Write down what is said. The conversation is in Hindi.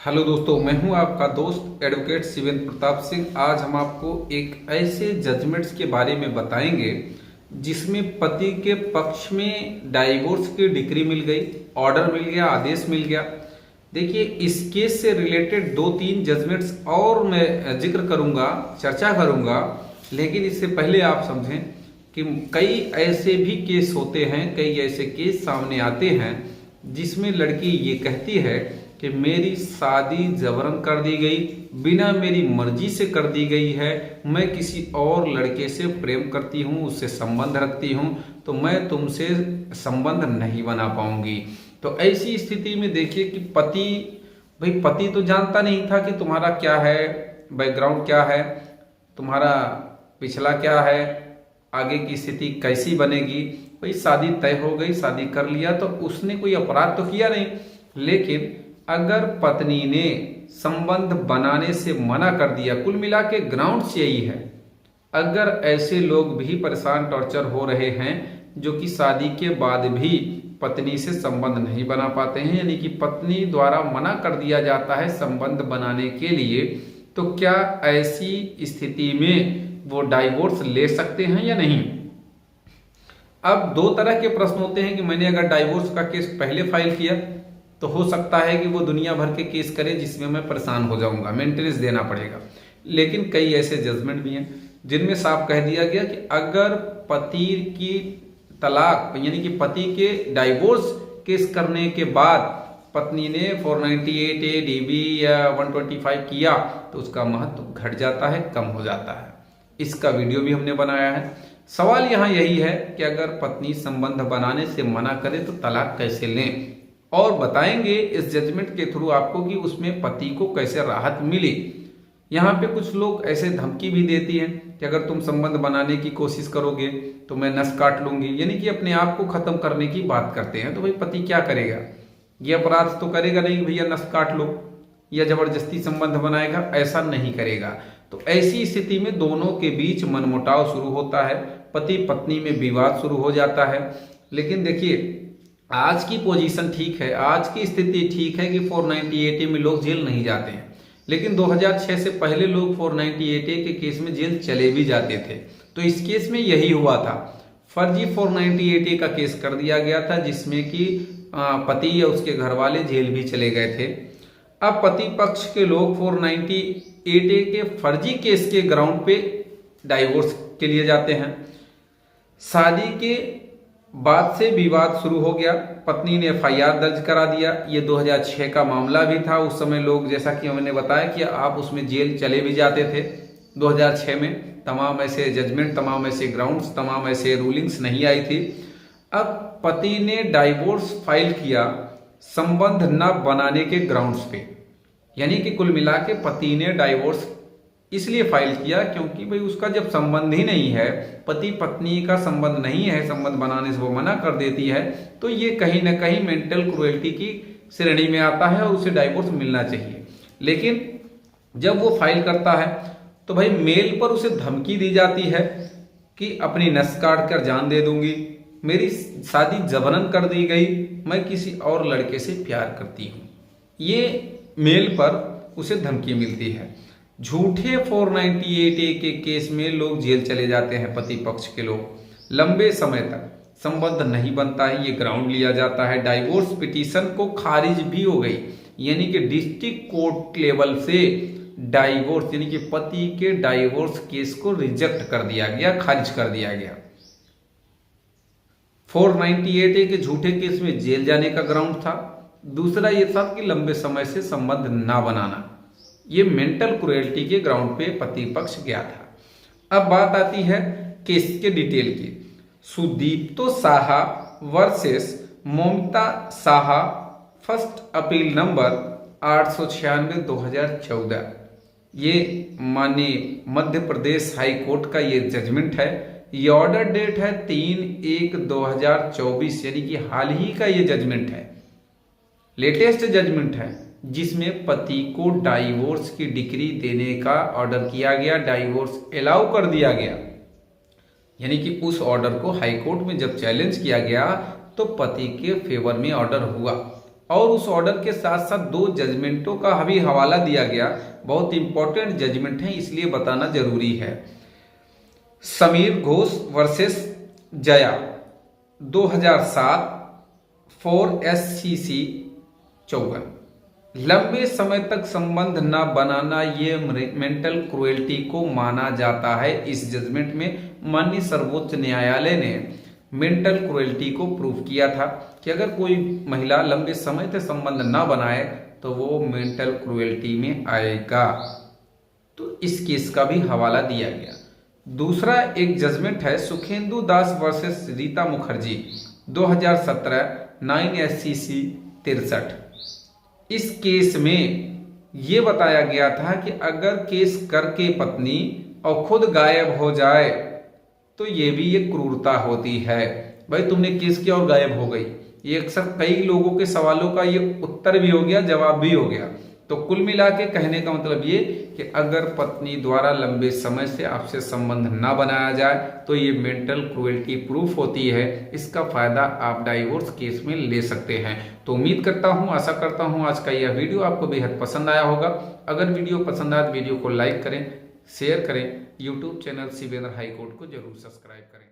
हेलो दोस्तों, मैं हूं आपका दोस्त एडवोकेट शिवेंद्र प्रताप सिंह। आज हम आपको एक ऐसे जजमेंट्स के बारे में बताएंगे जिसमें पति के पक्ष में डाइवोर्स की डिक्री मिल गई, ऑर्डर मिल गया, आदेश मिल गया। देखिए, इस केस से रिलेटेड 2-3 जजमेंट्स और मैं जिक्र करूंगा, चर्चा करूंगा, लेकिन इससे पहले आप समझें कि कई ऐसे भी केस होते हैं, कई ऐसे केस सामने आते हैं जिसमें लड़की ये कहती है कि मेरी शादी जबरन कर दी गई, बिना मेरी मर्जी से कर दी गई है, मैं किसी और लड़के से प्रेम करती हूँ, उससे संबंध रखती हूँ, तो मैं तुमसे संबंध नहीं बना पाऊंगी। तो ऐसी स्थिति में देखिए कि पति तो जानता नहीं था कि तुम्हारा क्या है, बैकग्राउंड क्या है, तुम्हारा पिछला क्या है, आगे की स्थिति कैसी बनेगी। भाई शादी तय हो गई, शादी कर लिया, तो उसने कोई अपराध तो किया नहीं। लेकिन अगर पत्नी ने संबंध बनाने से मना कर दिया, कुल मिला के ग्राउंड्स यही है। अगर ऐसे लोग भी परेशान, टॉर्चर हो रहे हैं जो कि शादी के बाद भी पत्नी से संबंध नहीं बना पाते हैं, यानी कि पत्नी द्वारा मना कर दिया जाता है संबंध बनाने के लिए, तो क्या ऐसी स्थिति में वो डाइवोर्स ले सकते हैं या नहीं? अब 2 तरह के प्रश्न होते हैं कि मैंने अगर डाइवोर्स का केस पहले फाइल किया तो हो सकता है कि वो दुनिया भर के केस करे जिसमें मैं परेशान हो जाऊंगा, मेंटेनेंस देना पड़ेगा। लेकिन कई ऐसे जजमेंट भी हैं जिनमें साफ कह दिया गया कि अगर पति की तलाक यानी कि पति के डाइवोर्स केस करने के बाद पत्नी ने 498A DB या 125 किया तो उसका महत्व घट जाता है, कम हो जाता है। इसका वीडियो भी हमने बनाया है। सवाल यहाँ यही है कि अगर पत्नी संबंध बनाने से मना करे तो तलाक कैसे लें, और बताएंगे इस जजमेंट के थ्रू आपको कि उसमें पति को कैसे राहत मिली। यहाँ पे कुछ लोग ऐसे धमकी भी देती हैं कि अगर तुम संबंध बनाने की कोशिश करोगे तो मैं नस काट लूंगी, यानी कि अपने आप को खत्म करने की बात करते हैं। तो भाई पति क्या करेगा? ये अपराध तो करेगा नहीं भैया नस काट लो या जबरदस्ती संबंध बनाएगा, ऐसा नहीं करेगा। तो ऐसी स्थिति में दोनों के बीच मनमुटाव शुरू होता है, पति पत्नी में विवाद शुरू हो जाता है। लेकिन देखिए, आज की पोजीशन ठीक है, आज की स्थिति ठीक है कि 498A में लोग जेल नहीं जाते हैं, लेकिन 2006 से पहले लोग 498A के केस में जेल चले भी जाते थे। तो इस केस में यही हुआ था, फर्जी 498A का केस कर दिया गया था जिसमें कि पति या उसके घर वाले जेल भी चले गए थे। अब पति पक्ष के लोग 498A के फर्जी केस के ग्राउंड पे डाइवोर्स के लिए जाते हैं। शादी के बाद से विवाद शुरू हो गया, पत्नी ने FIR दर्ज करा दिया। ये 2006 का मामला भी था। उस समय लोग, जैसा कि मैंने बताया कि आप उसमें जेल चले भी जाते थे। 2006 में तमाम ऐसे जजमेंट, तमाम ऐसे ग्राउंड्स, तमाम ऐसे रूलिंग्स नहीं आई थी। अब पति ने डाइवोर्स फाइल किया संबंध न बनाने के ग्राउंड्स पे, यानी कि कुल मिला के पति ने डाइवोर्स इसलिए फाइल किया क्योंकि भाई उसका जब संबंध ही नहीं है, पति पत्नी का संबंध नहीं है, संबंध बनाने से वो मना कर देती है, तो ये कहीं ना कहीं मेंटल क्रुएल्टी की श्रेणी में आता है और उसे डाइवोर्स मिलना चाहिए। लेकिन जब वो फाइल करता है तो भाई मेल पर उसे धमकी दी जाती है कि अपनी नस काट कर जान दे दूंगी, मेरी शादी जबरन कर दी गई, मैं किसी और लड़के से प्यार करती हूँ। ये मेल पर उसे धमकी मिलती है। झूठे 498A के केस में लोग जेल चले जाते हैं, पति पक्ष के लोग। लंबे समय तक संबंध नहीं बनता है, ये ग्राउंड लिया जाता है। डाइवोर्स पिटीशन को खारिज भी हो गई, यानी कि डिस्ट्रिक्ट कोर्ट लेवल से डाइवोर्स यानी कि पति के डाइवोर्स केस को रिजेक्ट कर दिया गया, खारिज कर दिया गया। 498A के झूठे केस में जेल जाने का ग्राउंड था। दूसरा ये था कि लंबे समय से संबंध ना बनाना, ये मेंटल क्रुएल्टी के ग्राउंड पे पति पक्ष गया था। अब बात आती है केस के डिटेल की। सुदीप्तो साहा वर्सेस ममता साहा, फर्स्ट अपील नंबर 896/2014। ये माननीय मध्य प्रदेश हाई कोर्ट का ये जजमेंट है। ये ऑर्डर डेट है 3/1/2024, यानी कि हाल ही का ये जजमेंट है, लेटेस्ट जजमेंट है, जिसमें पति को डाइवोर्स की डिक्री देने का ऑर्डर किया गया, डाइवोर्स अलाउ कर दिया गया। यानी कि उस ऑर्डर को हाई कोर्ट में जब चैलेंज किया गया तो पति के फेवर में ऑर्डर हुआ। और उस ऑर्डर के साथ साथ 2 जजमेंटों का भी हवाला दिया गया। बहुत इंपॉर्टेंट जजमेंट है, इसलिए बताना जरूरी है। Sameer Ghosh versus Jaya 2007 4 SCC 54। लंबे समय तक संबंध न बनाना ये मेंटल क्रुएल्टी को माना जाता है। इस जजमेंट में माननीय सर्वोच्च न्यायालय ने मेंटल क्रुएल्टी को प्रूव किया था कि अगर कोई महिला लंबे समय तक संबंध न बनाए तो वो मेंटल क्रुएल्टी में आएगा। तो इस केस का भी हवाला दिया गया। दूसरा एक जजमेंट है सुखेंदु दास वर्सेस रीता मुखर्जी 2017 9 SCC 63। इस केस में ये बताया गया था कि अगर केस करके पत्नी और खुद गायब हो जाए तो ये भी एक क्रूरता होती है। भाई तुमने केस किया और गायब हो गई, ये अक्सर कई लोगों के सवालों का ये उत्तर भी हो गया, जवाब भी हो गया। तो कुल मिला के कहने का मतलब ये कि अगर पत्नी द्वारा लंबे समय से आपसे संबंध ना बनाया जाए तो ये मेंटल क्रुएल्टी प्रूफ होती है। इसका फायदा आप डाइवोर्स केस में ले सकते हैं। तो उम्मीद करता हूँ, आशा करता हूँ आज का यह वीडियो आपको बेहद पसंद आया होगा। अगर वीडियो पसंद आए तो वीडियो को लाइक करें, शेयर करें, यूट्यूब चैनल शिवेंद्र हाईकोर्ट को जरूर सब्सक्राइब करें।